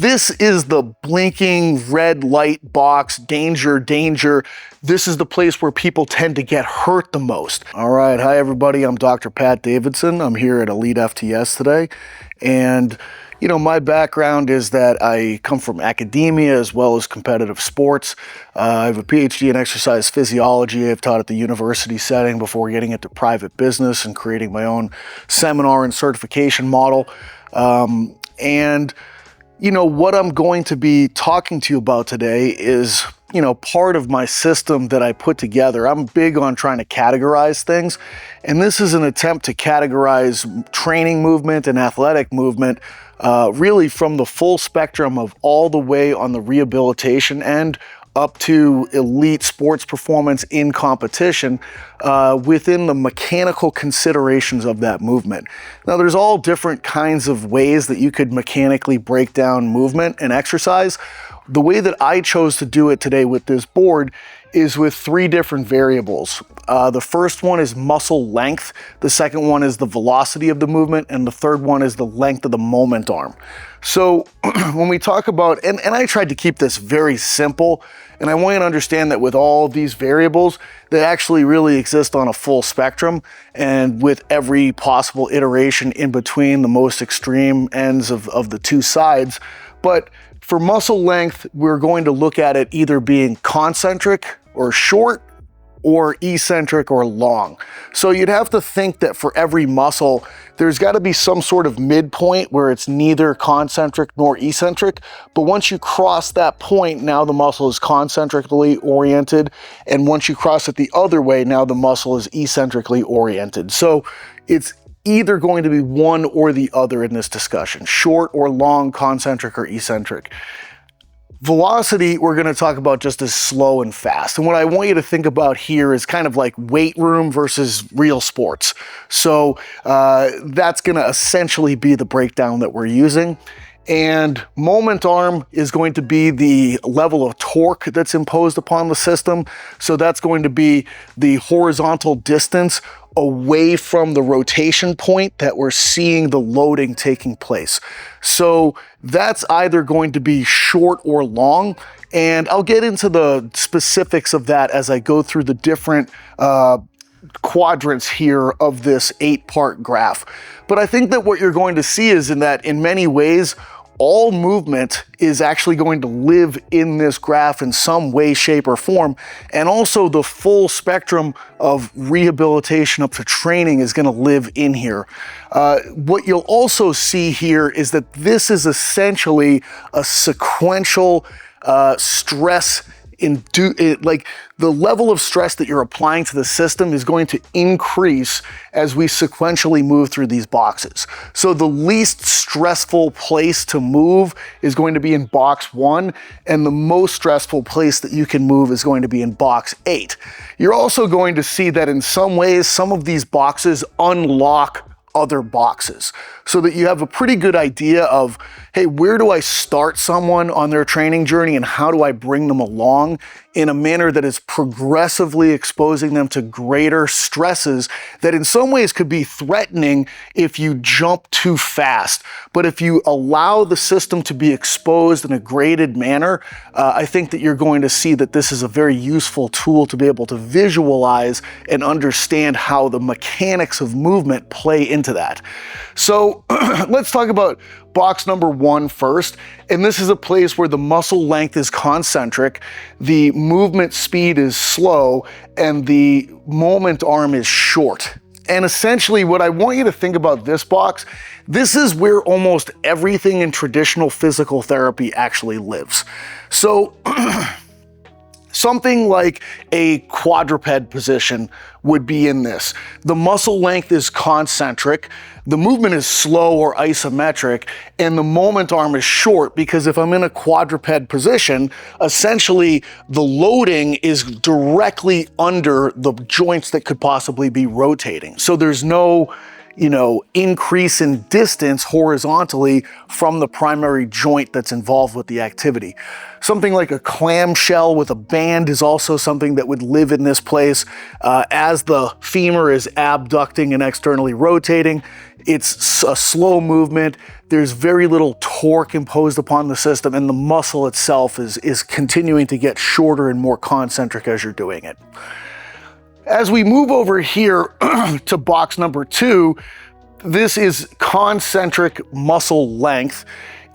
This is the blinking red light box, danger, danger. This is the place where people tend to get hurt the most. All right, hi everybody, I'm Dr. Pat Davidson. I'm here at elitefts today. And you know, my background is that I come from academia as well as competitive sports. I have a PhD in exercise physiology. I've taught at the university setting before getting into private business and creating my own seminar and certification model. And you know, what I'm going to be talking to you about today is, you know, part of my system that I put together. I'm big on trying to categorize things, and this is an attempt to categorize training movement and athletic movement really from the full spectrum of all the way on the rehabilitation end up to elite sports performance in competition within the mechanical considerations of that movement. Now, there's all different kinds of ways that you could mechanically break down movement and exercise. The way that I chose to do it today with this board is with three different variables. The first one is muscle length, the second one is the velocity of the movement, and the third one is the length of the moment arm. So when we talk about, and I tried to keep this very simple, and I want you to understand that with all these variables, they actually really exist on a full spectrum, and with every possible iteration in between the most extreme ends of the two sides. But for muscle length, we're going to look at it either being concentric or short, or eccentric or long. So you'd have to think that for every muscle, there's got to be some sort of midpoint where it's neither concentric nor eccentric. But once you cross that point, now the muscle is concentrically oriented. And once you cross it the other way, now the muscle is eccentrically oriented. So it's either going to be one or the other in this discussion, short or long, concentric or eccentric. Velocity, we're going to talk about just as slow and fast. And what I want you to think about here is kind of like weight room versus real sports. So that's going to essentially be the breakdown that we're using. And moment arm is going to be the level of torque that's imposed upon the system. So that's going to be the horizontal distance away from the rotation point that we're seeing the loading taking place. So that's either going to be short or long, and I'll get into the specifics of that as I go through the different quadrants here of this 8-part graph. But I think that what you're going to see is in many ways, all movement is actually going to live in this graph in some way, shape, or form. And also the full spectrum of rehabilitation up to training is going to live in here. What you'll also see here is that this is essentially a sequential stress like the level of stress that you're applying to the system is going to increase as we sequentially move through these boxes. So the least stressful place to move is going to be in box 1, and the most stressful place that you can move is going to be in box 8. You're also going to see that in some ways, some of these boxes unlock other boxes, so that you have a pretty good idea of, hey, where do I start someone on their training journey and how do I bring them along in a manner that is progressively exposing them to greater stresses that in some ways could be threatening if you jump too fast. But if you allow the system to be exposed in a graded manner, I think that you're going to see that this is a very useful tool to be able to visualize and understand how the mechanics of movement play into that. So let's talk about box number 1 first. And this is a place where the muscle length is concentric, the movement speed is slow, and the moment arm is short. And essentially what I want you to think about this box, this is where almost everything in traditional physical therapy actually lives. So something like a quadruped position would be in this. The muscle length is concentric, the movement is slow or isometric, and the moment arm is short because if I'm in a quadruped position, essentially the loading is directly under the joints that could possibly be rotating. So there's no increase in distance horizontally from the primary joint that's involved with the activity. Something like a clamshell with a band is also something that would live in this place. As the femur is abducting and externally rotating, it's a slow movement. There's very little torque imposed upon the system, and the muscle itself is continuing to get shorter and more concentric as you're doing it. As we move over here to box number 2, this is concentric muscle length.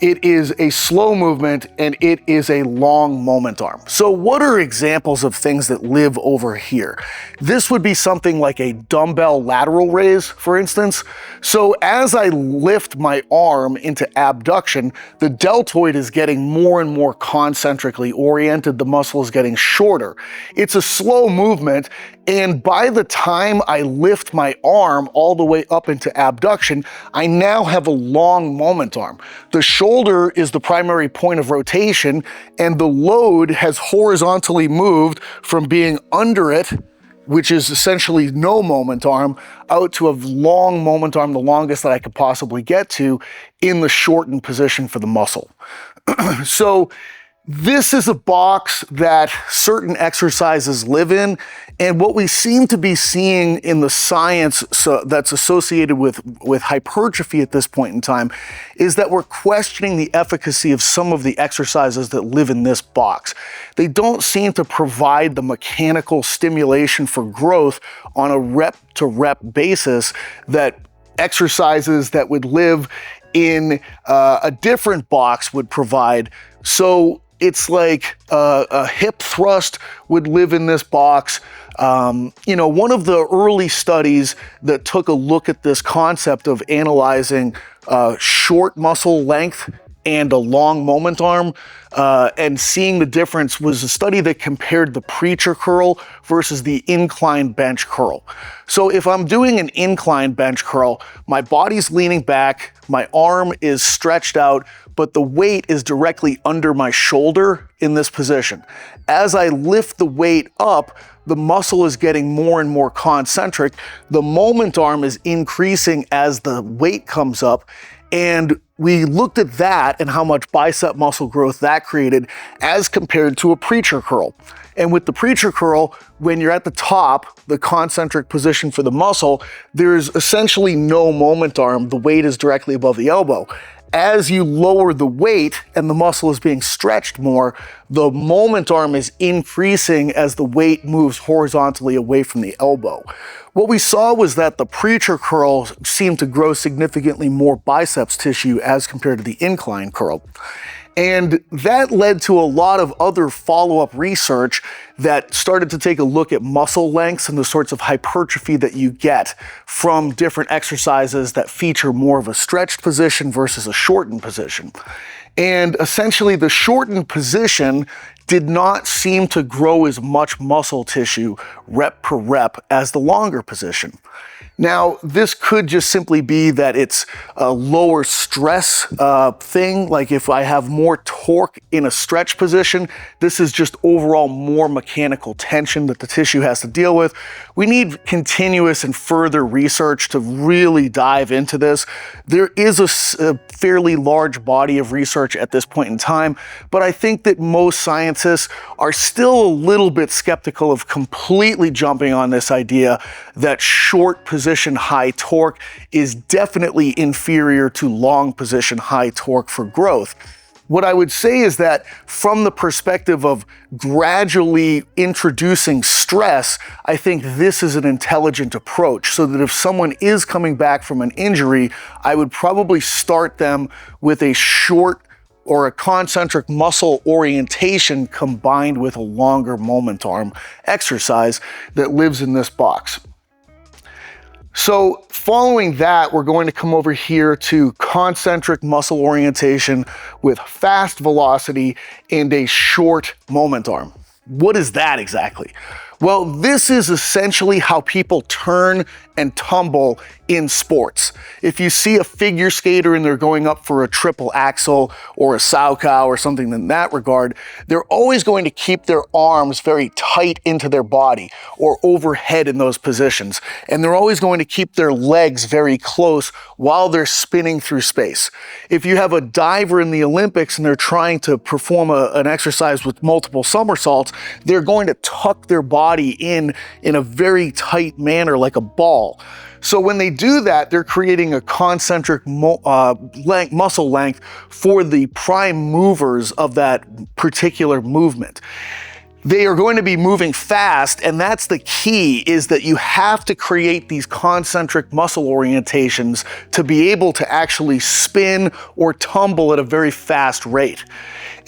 It is a slow movement and it is a long moment arm. So what are examples of things that live over here? This would be something like a dumbbell lateral raise, for instance. So as I lift my arm into abduction, the deltoid is getting more and more concentrically oriented. The muscle is getting shorter. It's a slow movement, and by the time I lift my arm all the way up into abduction, I now have a long moment arm. The shoulder is the primary point of rotation, and the load has horizontally moved from being under it, which is essentially no moment arm, out to a long moment arm, the longest that I could possibly get to, in the shortened position for the muscle. So this is a box that certain exercises live in, and what we seem to be seeing in the science that's associated with hypertrophy at this point in time is that we're questioning the efficacy of some of the exercises that live in this box. They don't seem to provide the mechanical stimulation for growth on a rep-to-rep basis that exercises that would live in a different box would provide. So it's like a hip thrust would live in this box. One of the early studies that took a look at this concept of analyzing short muscle length and a long moment arm and seeing the difference was a study that compared the preacher curl versus the incline bench curl. So if I'm doing an incline bench curl, my body's leaning back, my arm is stretched out, but the weight is directly under my shoulder in this position. As I lift the weight up, the muscle is getting more and more concentric. The moment arm is increasing as the weight comes up, and we looked at that and how much bicep muscle growth that created as compared to a preacher curl. And with the preacher curl, when you're at the top, the concentric position for the muscle, there's essentially no moment arm. The weight is directly above the elbow. As you lower the weight and the muscle is being stretched more, the moment arm is increasing as the weight moves horizontally away from the elbow. What we saw was that the preacher curl seemed to grow significantly more biceps tissue as compared to the incline curl. And that led to a lot of other follow-up research that started to take a look at muscle lengths and the sorts of hypertrophy that you get from different exercises that feature more of a stretched position versus a shortened position. And essentially the shortened position did not seem to grow as much muscle tissue rep per rep as the longer position. Now, this could just simply be that it's a lower stress thing. Like if I have more torque in a stretch position, this is just overall more mechanical tension that the tissue has to deal with. We need continuous and further research to really dive into this. There is a fairly large body of research at this point in time, but I think that most scientists are still a little bit skeptical of completely jumping on this idea that short position high torque is definitely inferior to long position high torque for growth. What I would say is that from the perspective of gradually introducing stress, I think this is an intelligent approach, so that if someone is coming back from an injury, I would probably start them with a short or a concentric muscle orientation combined with a longer moment arm exercise that lives in this box. So following that, we're going to come over here to concentric muscle orientation with fast velocity and a short moment arm. What is that exactly? Well, this is essentially how people turn and tumble in sports. If you see a figure skater and they're going up for a triple axel or a sow cow or something in that regard, they're always going to keep their arms very tight into their body or overhead in those positions. And they're always going to keep their legs very close while they're spinning through space. If you have a diver in the Olympics and they're trying to perform an exercise with multiple somersaults, they're going to tuck their body in a very tight manner like a ball. So when they do that, they're creating a concentric muscle length for the prime movers of that particular movement. They are going to be moving fast, and that's the key, is that you have to create these concentric muscle orientations to be able to actually spin or tumble at a very fast rate.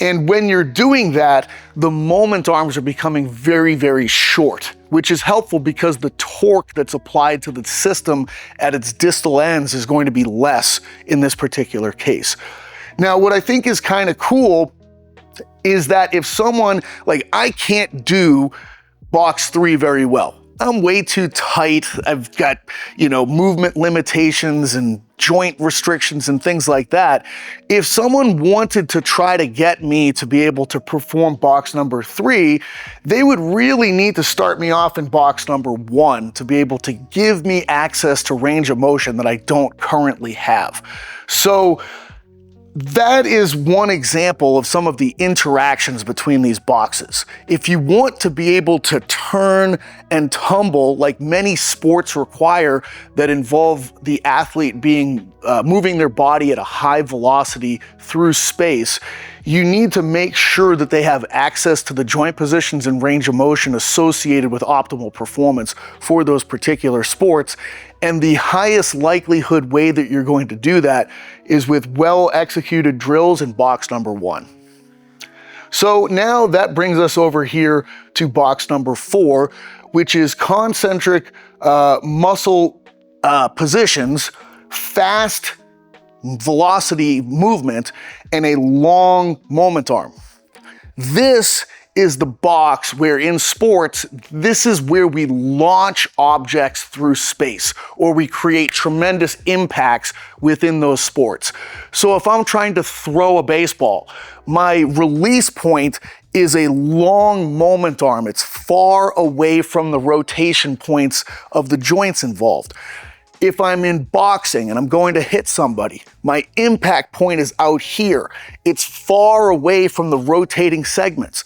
And when you're doing that, the moment arms are becoming very, very short, which is helpful because the torque that's applied to the system at its distal ends is going to be less in this particular case. Now, what I think is kind of cool is that if someone, like I can't do box 3 very well. I'm way too tight. I've got, movement limitations and joint restrictions and things like that. If someone wanted to try to get me to be able to perform box number 3, they would really need to start me off in box number 1 to be able to give me access to range of motion that I don't currently have. So that is one example of some of the interactions between these boxes. If you want to be able to turn and tumble like many sports require that involve the athlete moving their body at a high velocity through space, you need to make sure that they have access to the joint positions and range of motion associated with optimal performance for those particular sports. And the highest likelihood way that you're going to do that is with well-executed drills in box number 1. So now that brings us over here to box number 4, which is concentric muscle positions, fast velocity movement, and a long moment arm. This is the box where in sports, this is where we launch objects through space, or we create tremendous impacts within those sports. So if I'm trying to throw a baseball, my release point is a long moment arm. It's far away from the rotation points of the joints involved. If I'm in boxing and I'm going to hit somebody, my impact point is out here. It's far away from the rotating segments.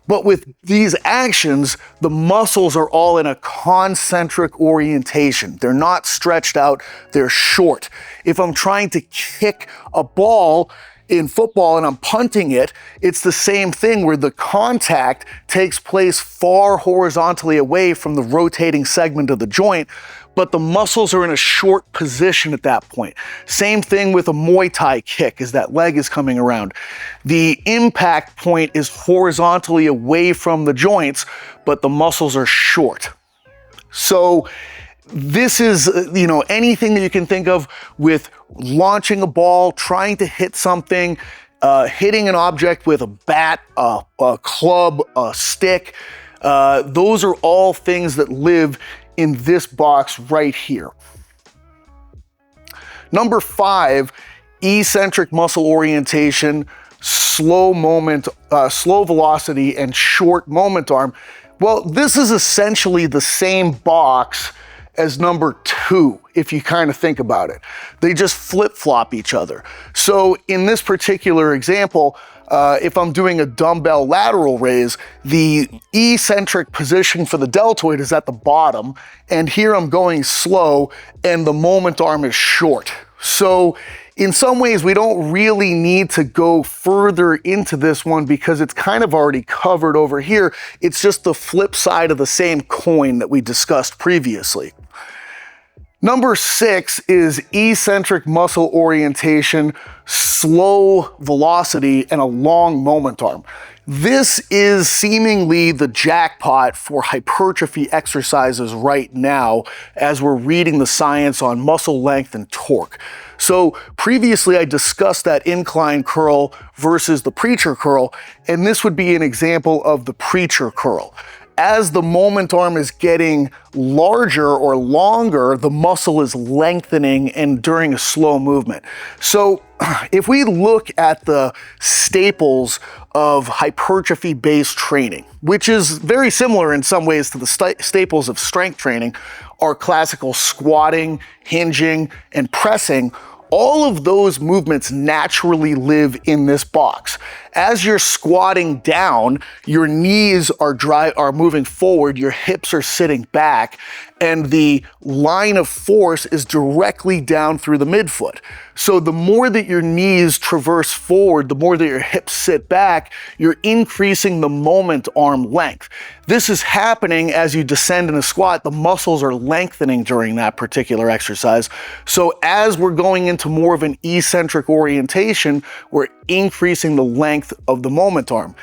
But with these actions, the muscles are all in a concentric orientation. They're not stretched out, they're short. If I'm trying to kick a ball in football and I'm punting it, it's the same thing where the contact takes place far horizontally away from the rotating segment of the joint, but the muscles are in a short position at that point. Same thing with a Muay Thai kick as that leg is coming around. The impact point is horizontally away from the joints, but the muscles are short. So this is, anything that you can think of with launching a ball, trying to hit something, hitting an object with a bat, a club, a stick. Those are all things that live in this box right here. Number 5, eccentric muscle orientation, slow velocity, and short moment arm. Well, this is essentially the same box as number 2, if you kind of think about it. They just flip-flop each other. So in this particular example, if I'm doing a dumbbell lateral raise, the eccentric position for the deltoid is at the bottom, and here I'm going slow, and the moment arm is short. So in some ways, we don't really need to go further into this one because it's kind of already covered over here. It's just the flip side of the same coin that we discussed previously. Number 6 is eccentric muscle orientation, slow velocity, and a long moment arm. This is seemingly the jackpot for hypertrophy exercises right now as we're reading the science on muscle length and torque. So previously I discussed that incline curl versus the preacher curl, and this would be an example of the preacher curl. as the moment arm is getting larger or longer, the muscle is lengthening and during a slow movement. So if we look at the staples of hypertrophy-based training, which is very similar in some ways to the staples of strength training, are classical squatting, hinging, and pressing. All of those movements naturally live in this box. As you're squatting down, your knees are moving forward, your hips are sitting back, and the line of force is directly down through the midfoot. So the more that your knees traverse forward, the more that your hips sit back, you're increasing the moment arm length. This is happening as you descend in a squat. The muscles are lengthening during that particular exercise. So as we're going into more of an eccentric orientation, we're increasing the length of the moment arm.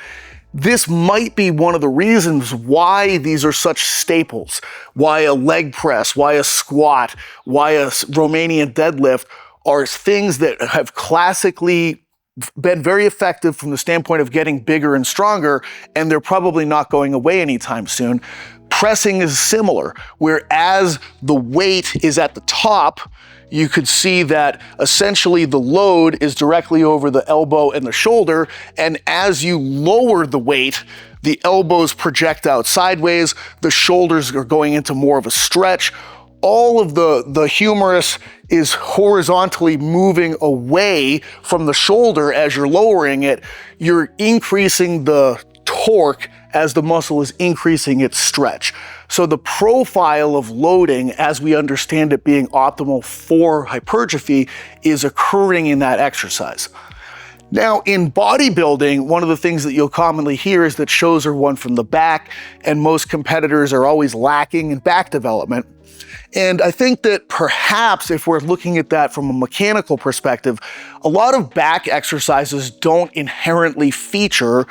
This might be one of the reasons why these are such staples, why a leg press, why a squat, why a Romanian deadlift are things that have classically been very effective from the standpoint of getting bigger and stronger, and they're probably not going away anytime soon. Pressing is similar, whereas the weight is at the top, you could see that essentially the load is directly over the elbow and the shoulder, and as you lower the weight, the elbows project out sideways, the shoulders are going into more of a stretch. All of the humerus is horizontally moving away from the shoulder as you're lowering it. You're increasing the torque as the muscle is increasing its stretch. So the profile of loading, as we understand it being optimal for hypertrophy, is occurring in that exercise. Now, in bodybuilding, one of the things that you'll commonly hear is that shows are won from the back, and most competitors are always lacking in back development. And I think that perhaps if we're looking at that from a mechanical perspective, a lot of back exercises don't inherently feature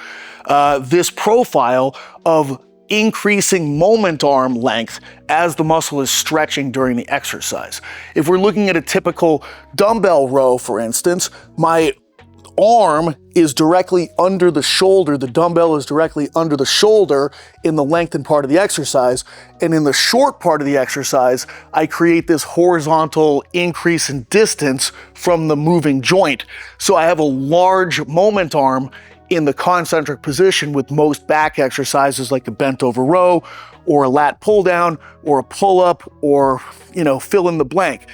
this profile of increasing moment arm length as the muscle is stretching during the exercise. If we're looking at a typical dumbbell row, for instance, my arm is directly under the shoulder, the dumbbell is directly under the shoulder in the lengthened part of the exercise, and in the short part of the exercise, I create this horizontal increase in distance from the moving joint. So I have a large moment arm in the concentric position with most back exercises like a bent over row or a lat pull down or a pull up or, fill in the blank.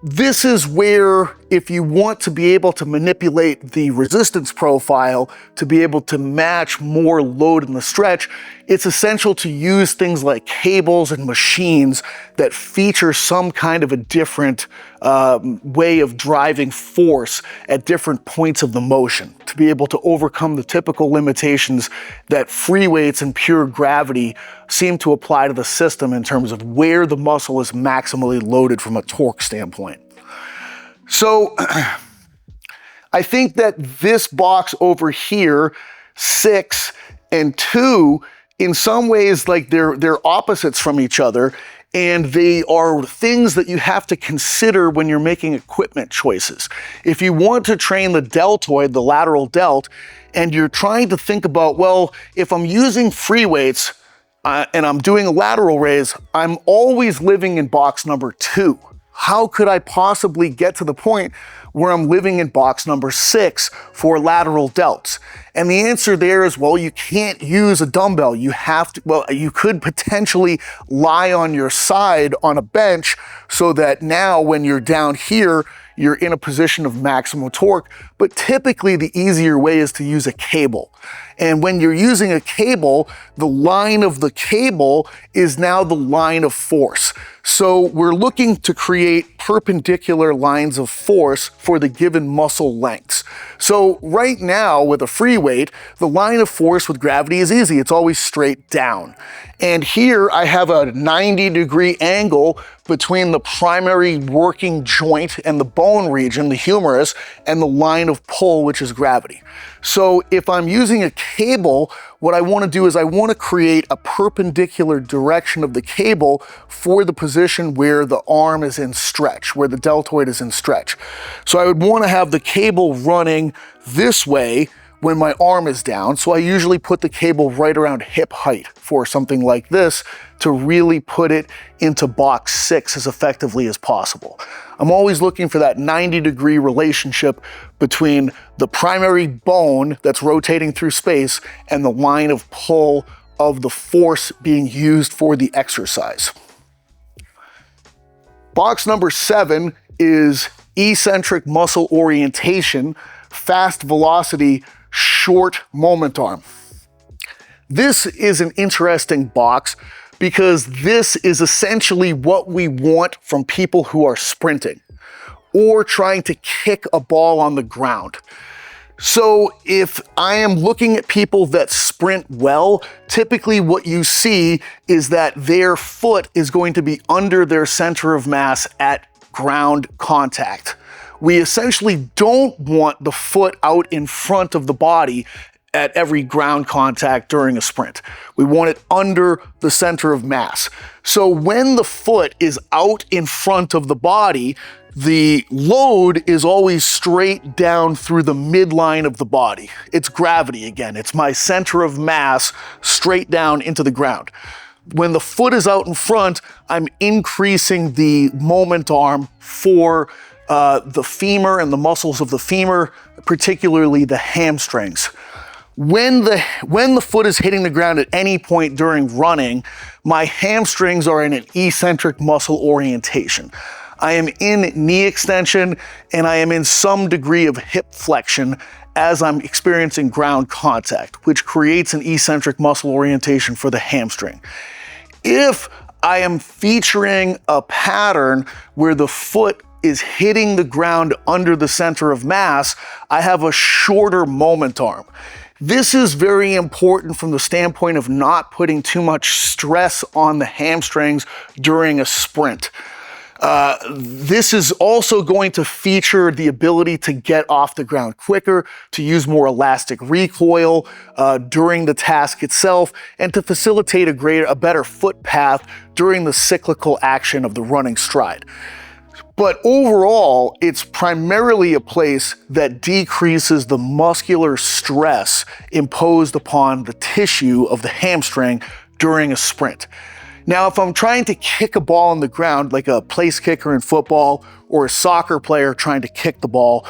This is where, if you want to be able to manipulate the resistance profile to be able to match more load in the stretch, it's essential to use things like cables and machines that feature some kind of a different way of driving force at different points of the motion to be able to overcome the typical limitations that free weights and pure gravity seem to apply to the system in terms of where the muscle is maximally loaded from a torque standpoint. So I think that this box over here, 6 and 2, in some ways, like they're opposites from each other, and they are things that you have to consider when you're making equipment choices. If you want to train the deltoid, the lateral delt, and you're trying to think about, well, if I'm using free weights and I'm doing a lateral raise, I'm always living in box number 2. How could I possibly get to the point where I'm living in box number 6 for lateral delts? And the answer there is, well, you can't use a dumbbell. You have to, well, you could potentially lie on your side on a bench so that now when you're down here, you're in a position of maximum torque. But typically the easier way is to use a cable. And when you're using a cable, the line of the cable is now the line of force. So we're looking to create perpendicular lines of force for the given muscle lengths. So right now with a free weight, the line of force with gravity is easy. It's always straight down. And here I have a 90-degree angle between the primary working joint and the bone region, the humerus, and the line of pull, which is gravity. So if I'm using a cable, what I want to do is I want to create a perpendicular direction of the cable for the position where the arm is in stretch, where the deltoid is in stretch. So I would want to have the cable running this way, when my arm is down. So I usually put the cable right around hip height for something like this to really put it into box 6 as effectively as possible. I'm always looking for that 90-degree relationship between the primary bone that's rotating through space and the line of pull of the force being used for the exercise. Box number 7 is eccentric muscle orientation, fast velocity, short moment arm. This is an interesting box because this is essentially what we want from people who are sprinting or trying to kick a ball on the ground. So if I am looking at people that sprint well, typically what you see is that their foot is going to be under their center of mass at ground contact. We essentially don't want the foot out in front of the body at every ground contact during a sprint. We want it under the center of mass. So when the foot is out in front of the body, the load is always straight down through the midline of the body. It's gravity again. It's my center of mass straight down into the ground. When the foot is out in front, I'm increasing the moment arm for the femur and the muscles of the femur, particularly the hamstrings. When the foot is hitting the ground at any point during running, my hamstrings are in an eccentric muscle orientation. I am in knee extension and I am in some degree of hip flexion as I'm experiencing ground contact, which creates an eccentric muscle orientation for the hamstring. If I am featuring a pattern where the foot is hitting the ground under the center of mass, I have a shorter moment arm. This is very important from the standpoint of not putting too much stress on the hamstrings during a sprint. This is also going to feature the ability to get off the ground quicker, to use more elastic recoil during the task itself, and to facilitate a better foot path during the cyclical action of the running stride. But overall, it's primarily a place that decreases the muscular stress imposed upon the tissue of the hamstring during a sprint. Now, if I'm trying to kick a ball on the ground, like a place kicker in football or a soccer player trying to kick the ball,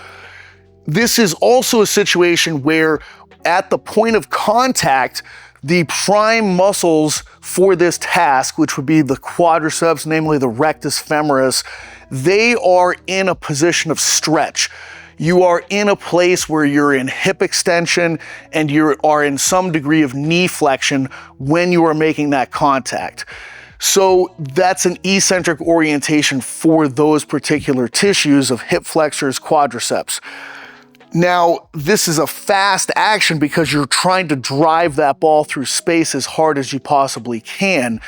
this is also a situation where at the point of contact, the prime muscles for this task, which would be the quadriceps, namely the rectus femoris, they are in a position of stretch. You are in a place where you're in hip extension and you are in some degree of knee flexion when you are making that contact. So that's an eccentric orientation for those particular tissues of hip flexors, quadriceps. Now, this is a fast action because you're trying to drive that ball through space as hard as you possibly can.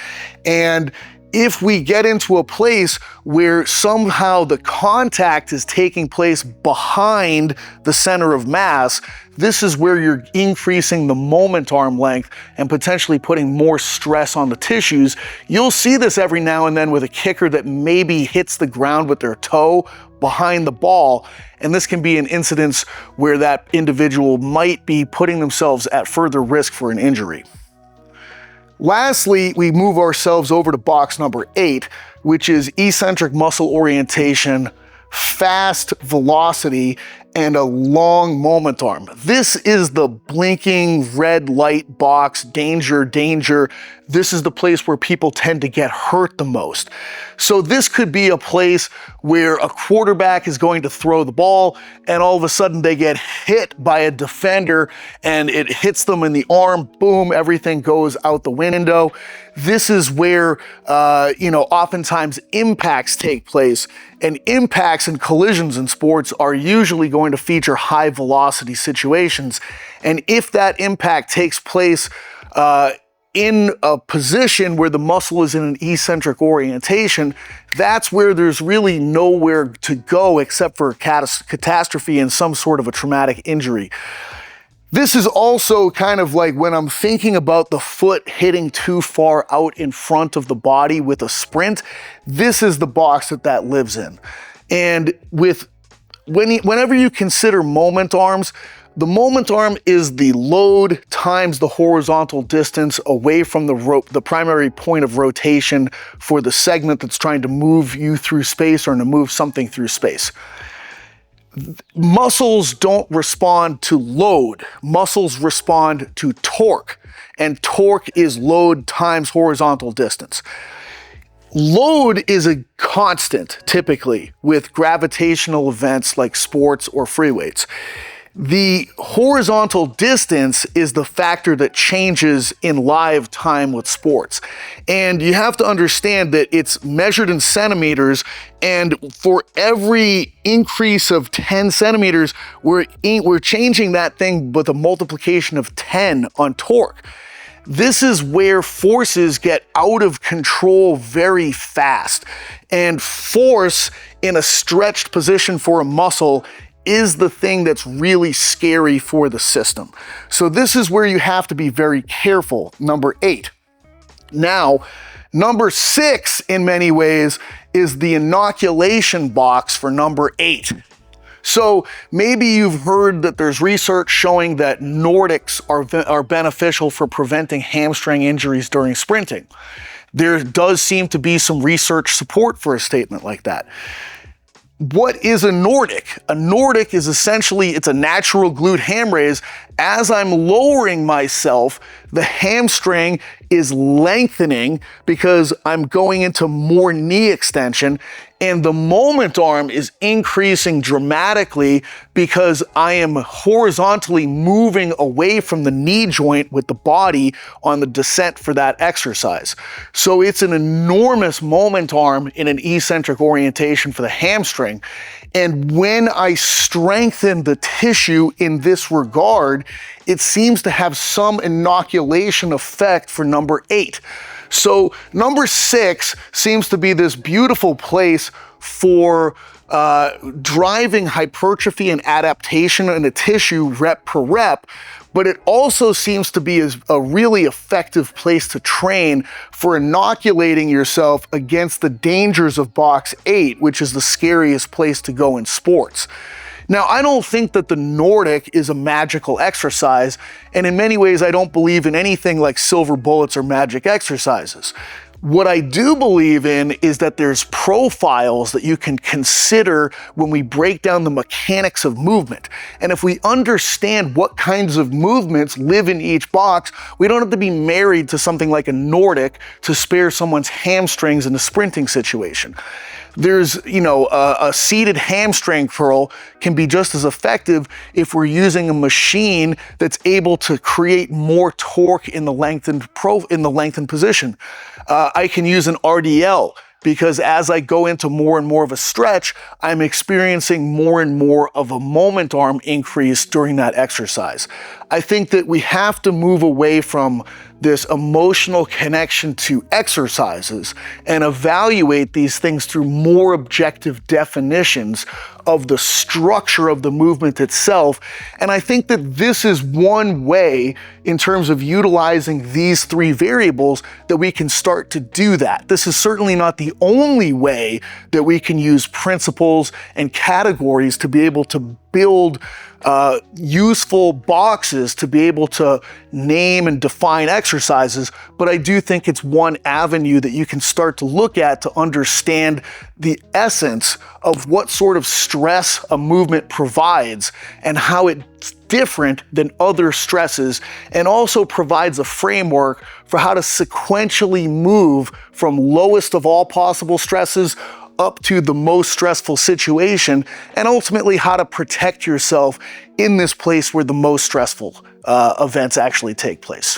And if we get into a place where somehow the contact is taking place behind the center of mass, this is where you're increasing the moment arm length and potentially putting more stress on the tissues. You'll see this every now and then with a kicker that maybe hits the ground with their toe behind the ball, and this can be an incidence where that individual might be putting themselves at further risk for an injury. Lastly, we move ourselves over to box number 8, which is eccentric muscle orientation, fast velocity, and a long moment arm. This is the blinking red light box, danger, danger. This is the place where people tend to get hurt the most. So this could be a place where a quarterback is going to throw the ball and all of a sudden they get hit by a defender and it hits them in the arm, boom, everything goes out the window. This is where, oftentimes impacts take place, and impacts and collisions in sports are usually going to feature high velocity situations. And if that impact takes place in a position where the muscle is in an eccentric orientation, that's where there's really nowhere to go except for catastrophe and some sort of a traumatic injury. This is also kind of like when I'm thinking about the foot hitting too far out in front of the body with a sprint, this is the box that lives in. And whenever you consider moment arms, The moment arm is the load times the horizontal distance away from the primary point of rotation for the segment that's trying to move you through space or to move something through space. Muscles don't respond to load. Muscles respond to torque, and torque is load times horizontal distance. Load is a constant, typically, with gravitational events like sports or free weights. The horizontal distance is the factor that changes in live time with sports. And you have to understand that it's measured in centimeters, and for every increase of 10 centimeters, we're changing that thing with a multiplication of 10 on torque. This is where forces get out of control very fast. And force in a stretched position for a muscle is the thing that's really scary for the system. So this is where you have to be very careful, number 8. Now, number 6 in many ways is the inoculation box for number 8. So maybe you've heard that there's research showing that Nordics are beneficial for preventing hamstring injuries during sprinting. There does seem to be some research support for a statement like that. What is a Nordic? A Nordic is essentially, it's a natural glute ham raise. As I'm lowering myself, the hamstring is lengthening because I'm going into more knee extension, and the moment arm is increasing dramatically because I am horizontally moving away from the knee joint with the body on the descent for that exercise. So it's an enormous moment arm in an eccentric orientation for the hamstring. And when I strengthen the tissue in this regard, it seems to have some inoculation effect for number 8. So number 6 seems to be this beautiful place for driving hypertrophy and adaptation in a tissue rep per rep, but it also seems to be a really effective place to train for inoculating yourself against the dangers of box 8, which is the scariest place to go in sports. Now, I don't think that the Nordic is a magical exercise, and in many ways, I don't believe in anything like silver bullets or magic exercises. What I do believe in is that there's profiles that you can consider when we break down the mechanics of movement. And if we understand what kinds of movements live in each box, we don't have to be married to something like a Nordic to spare someone's hamstrings in a sprinting situation. There's, a seated hamstring curl can be just as effective if we're using a machine that's able to create more torque in the lengthened position. I can use an RDL because as I go into more and more of a stretch, I'm experiencing more and more of a moment arm increase during that exercise. I think that we have to move away from this emotional connection to exercises and evaluate these things through more objective definitions of the structure of the movement itself. And I think that this is one way in terms of utilizing these 3 variables that we can start to do that. This is certainly not the only way that we can use principles and categories to be able to build useful boxes to be able to name and define exercises, but I do think it's one avenue that you can start to look at to understand the essence of what sort of stress a movement provides and how it's different than other stresses, and also provides a framework for how to sequentially move from lowest of all possible stresses up to the most stressful situation, and ultimately how to protect yourself in this place where the most stressful events actually take place.